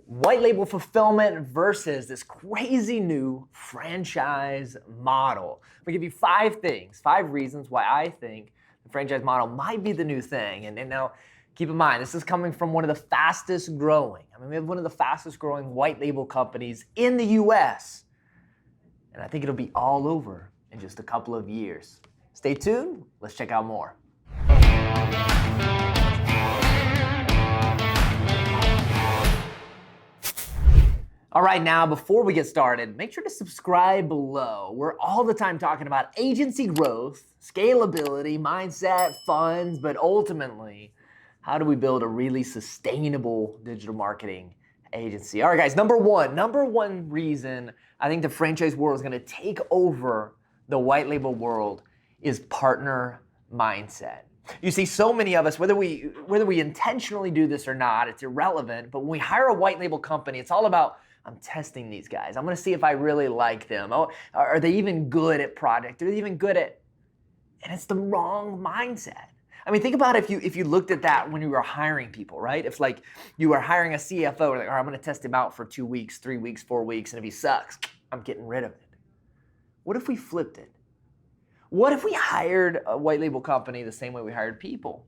White label fulfillment versus this crazy new franchise model. We give you 5 things, 5 reasons why I think the franchise model might be the new thing. And now, keep in mind, this is coming from one of the fastest growing. We have one of the fastest growing white label companies in the US. And I think it'll be all over in just a couple of years. Stay tuned, let's check out more. All right, now before we get started, make sure to subscribe below. We're all the time talking about agency growth, scalability, mindset, funds, but ultimately, how do we build a really sustainable digital marketing agency? All right, guys, number one reason I think the franchise world is gonna take over the white label world is partner mindset. You see, so many of us, whether we intentionally do this or not, it's irrelevant, but when we hire a white label company, it's all about, I'm testing these guys. I'm gonna see if I really like them. Oh, are they even good at product? Are they even good at, and it's the wrong mindset. Think about if you looked at that when you were hiring people, right? If like you were hiring a CFO, like, all right, I'm gonna test him out for 2 weeks, 3 weeks, 4 weeks, and if he sucks, I'm getting rid of it. What if we flipped it? What if we hired a white label company the same way we hired people?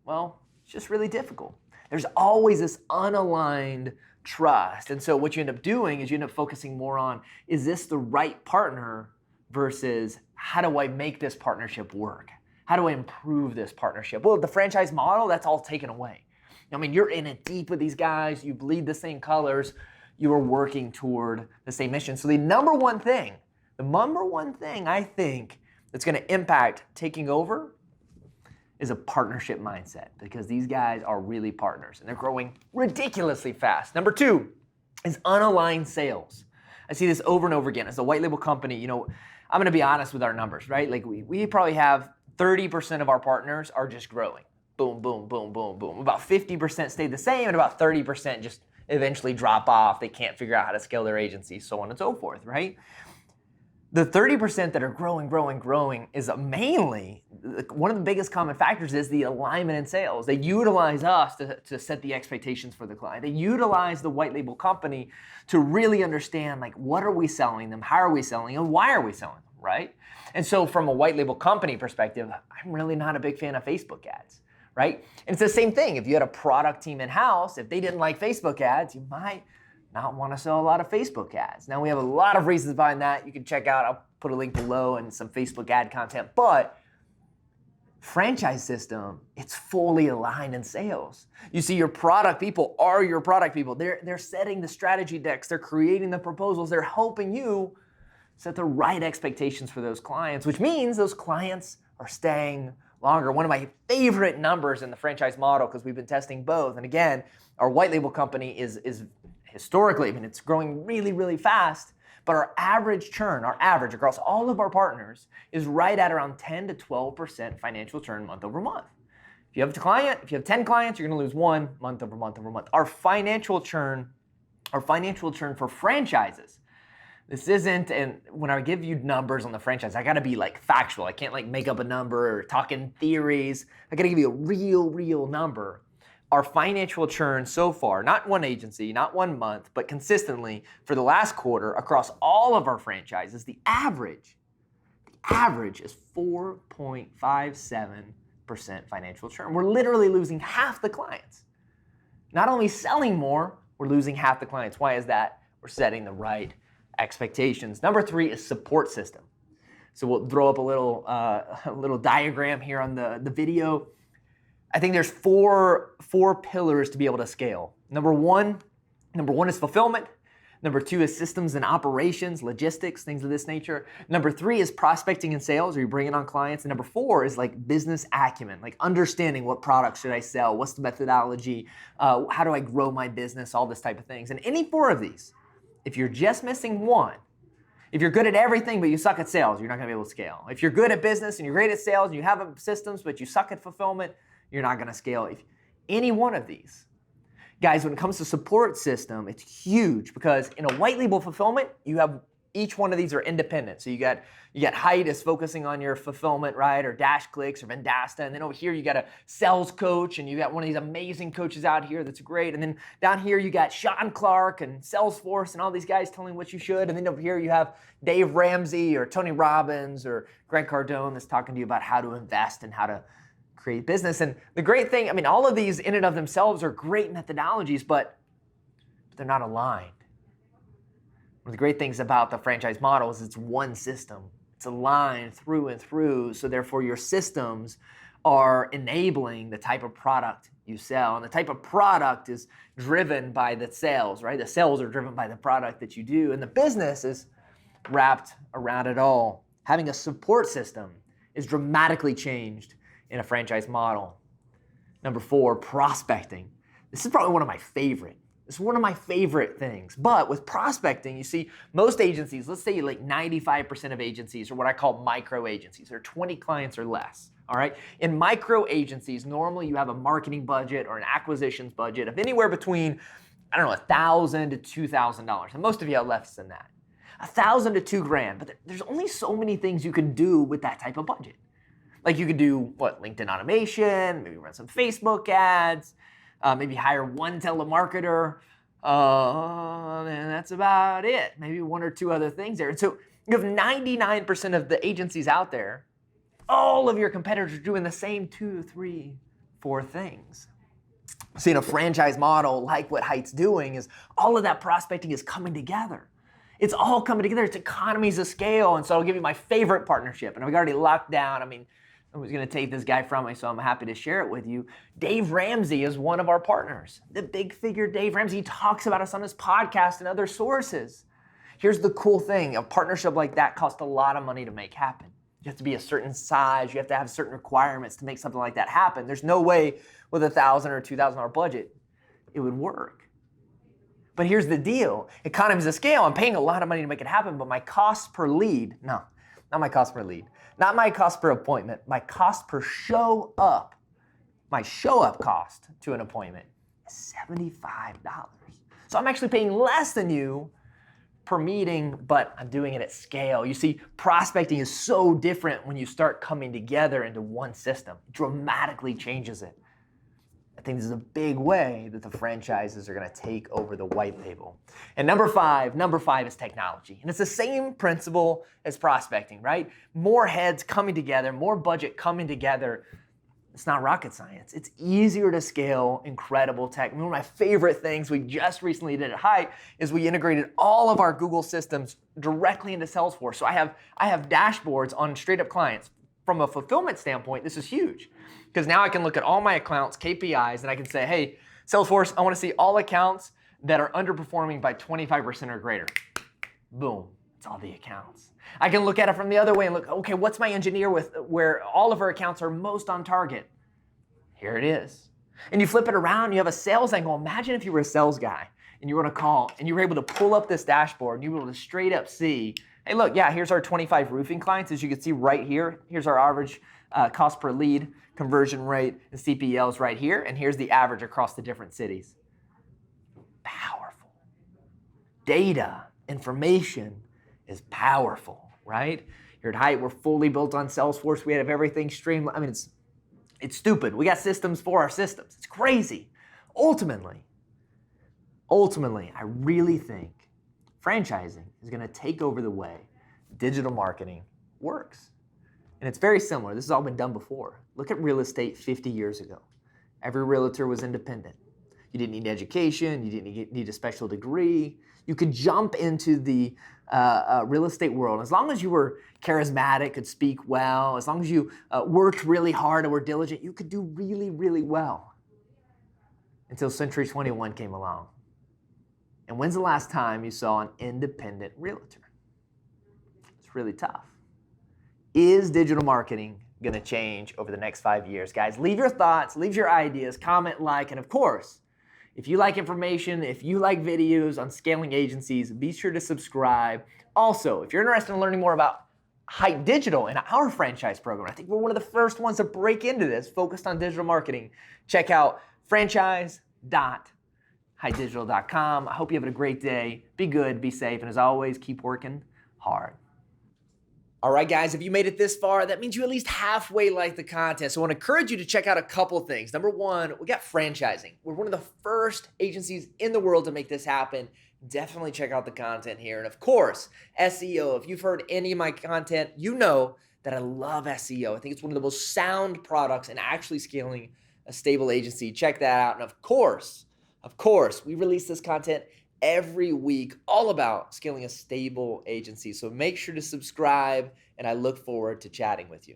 Well, it's just really difficult. There's always this unaligned trust. And so what you end up doing is you end up focusing more on, is this the right partner versus how do I make this partnership work? How do I improve this partnership? Well, the franchise model, that's all taken away. You're in it deep with these guys, you bleed the same colors, you are working toward the same mission. So the number one thing I think that's gonna impact taking over is a partnership mindset, because these guys are really partners and they're growing ridiculously fast. Number 2 is unaligned sales. I see this over and over again. As a white label company, I'm gonna be honest with our numbers, right? Like we probably have 30% of our partners are just growing. Boom, boom, boom, boom, boom. About 50% stay the same and about 30% just eventually drop off. They can't figure out how to scale their agency, so on and so forth, right? The 30% that are growing is mainly, one of the biggest common factors is the alignment in sales. They utilize us to set the expectations for the client. They utilize the white label company to really understand, like, what are we selling them, how are we selling them, why are we selling them, right? And so from a white label company perspective, I'm really not a big fan of Facebook ads, right? And it's the same thing. If you had a product team in-house, if they didn't like Facebook ads, you might not want to sell a lot of Facebook ads. Now we have a lot of reasons behind that. You can check out, I'll put a link below and some Facebook ad content, but franchise system, it's fully aligned in sales. You see, your product people are your product people. They're setting the strategy decks, they're creating the proposals, they're helping you set the right expectations for those clients, which means those clients are staying longer. One of my favorite numbers in the franchise model, because we've been testing both, and again, our white label company is historically, it's growing really, really fast, but our average churn, across all of our partners is right at around 10 to 12% financial churn month over month. If you have 10 clients, you're gonna lose 1 month over month over month. Our financial churn for franchises, this isn't, and when I give you numbers on the franchise, I gotta be like factual. I can't like make up a number or talk in theories. I gotta give you a real number. Our financial churn so far, not one agency, not 1 month, but consistently for the last quarter across all of our franchises, the average is 4.57% financial churn. We're literally losing half the clients. Not only selling more, we're losing half the clients. Why is that? We're setting the right expectations. Number 3 is support system. So we'll throw up a little diagram here on the video. I think there's four pillars to be able to scale. Number one is fulfillment. Number 2 is systems and operations, logistics, things of this nature. Number 3 is prospecting and sales, or you're bringing on clients. And number 4 is like business acumen, like understanding what products should I sell, what's the methodology, how do I grow my business, all this type of things. And any 4 of these, if you're just missing one, if you're good at everything but you suck at sales, you're not gonna be able to scale. If you're good at business and you're great at sales and you have systems but you suck at fulfillment, you're not gonna scale. If any one of these. Guys, when it comes to support system, it's huge because in a white label fulfillment, you have Each one of these are independent. So you got Hite is focusing on your fulfillment, right? Or Dash Clicks or Vendasta. And then over here, you got a sales coach and you got one of these amazing coaches out here that's great. And then down here, you got Sean Clark and Salesforce and all these guys telling what you should. And then over here, you have Dave Ramsey or Tony Robbins or Grant Cardone that's talking to you about how to invest and how to create business. And the great thing, I mean, all of these in and of themselves are great methodologies, but they're not aligned. One of the great things about the franchise model is it's one system. It's aligned through and through, so therefore your systems are enabling the type of product you sell. And the type of product is driven by the sales, right? The sales are driven by the product that you do, and the business is wrapped around it all. Having a support system is dramatically changed in a franchise model. Number 4, prospecting. This is probably one of my favorite. It's one of my favorite things. But with prospecting, you see, most agencies, let's say like 95% of agencies are what I call micro agencies. They're 20 clients or less, all right? In micro agencies, normally you have a marketing budget or an acquisitions budget of anywhere between, I don't know, $1,000 to $2,000. And most of you have less than that. $1,000 to $2,000, but there's only so many things you can do with that type of budget. Like you could do, LinkedIn automation, maybe run some Facebook ads, maybe hire one telemarketer, and that's about it. Maybe 1 or 2 other things there. And so you have 99% of the agencies out there, all of your competitors are doing the same 2, 3, 4 things. See, in a franchise model, like what Hite's doing, is all of that prospecting is coming together. It's all coming together. It's economies of scale. And so I'll give you my favorite partnership. And I've already locked down. I mean, I was going to take this guy from me, so I'm happy to share it with you. Dave Ramsey is one of our partners. The big figure Dave Ramsey, he talks about us on his podcast and other sources. Here's the cool thing. A partnership like that costs a lot of money to make happen. You have to be a certain size. You have to have certain requirements to make something like that happen. There's no way with $1,000 or $2,000 budget it would work. But here's the deal. Economies of scale. I'm paying a lot of money to make it happen, but my cost per lead, no, not my cost per lead. Not my cost per appointment, my cost per show up. My show up cost to an appointment is $75. So I'm actually paying less than you per meeting, but I'm doing it at scale. You see, prospecting is so different when you start coming together into one system. It dramatically changes it. I think this is a big way that the franchises are going to take over the white label. And number five is technology. And it's the same principle as prospecting, right? More heads coming together, more budget coming together. It's not rocket science. It's easier to scale incredible tech. One of my favorite things we just recently did at Hite is we integrated all of our Google systems directly into Salesforce. So I have dashboards on straight up clients. From a fulfillment standpoint, this is huge. Because now I can look at all my accounts, KPIs, and I can say, hey, Salesforce, I want to see all accounts that are underperforming by 25% or greater. Boom, it's all the accounts. I can look at it from the other way and look, okay, what's my engineer with where all of her accounts are most on target? Here it is. And you flip it around, you have a sales angle. Imagine if you were a sales guy and you were on a call and you were able to pull up this dashboard and you were able to straight up see, hey, look, yeah, here's our 25 roofing clients. As you can see right here, here's our average cost per lead, conversion rate, and CPLs right here. And here's the average across the different cities. Powerful. Data, information is powerful, right? Here at Hite, we're fully built on Salesforce. We have everything streamlined. I mean, it's stupid. We got systems for our systems. It's crazy. Ultimately, I really think franchising is going to take over the way digital marketing works. And it's very similar. This has all been done before. Look at real estate 50 years ago. Every realtor was independent. You didn't need education. You didn't need a special degree. You could jump into the real estate world. As long as you were charismatic, could speak well, as long as you worked really hard and were diligent, you could do really, really well. Until Century 21 came along. And when's the last time you saw an independent realtor? It's really tough. Is digital marketing going to change over the next 5 years? Guys, leave your thoughts, leave your ideas, comment, like, and of course, if you like information, if you like videos on scaling agencies, be sure to subscribe. Also, if you're interested in learning more about Hite Digital and our franchise program, I think we're one of the first ones to break into this, focused on digital marketing. Check out franchise.hitedigital.com. I hope you have a great day. Be good, be safe, and as always, keep working hard. All right, guys, if you made it this far, that means you at least halfway like the content. So I want to encourage you to check out a couple of things. Number one, we got franchising. We're one of the first agencies in the world to make this happen. Definitely check out the content here. And of course, SEO. If you've heard any of my content, you know that I love SEO. I think it's one of the most sound products in actually scaling a stable agency. Check that out. And of course, we release this content every week, all about scaling a stable agency. So make sure to subscribe, and I look forward to chatting with you.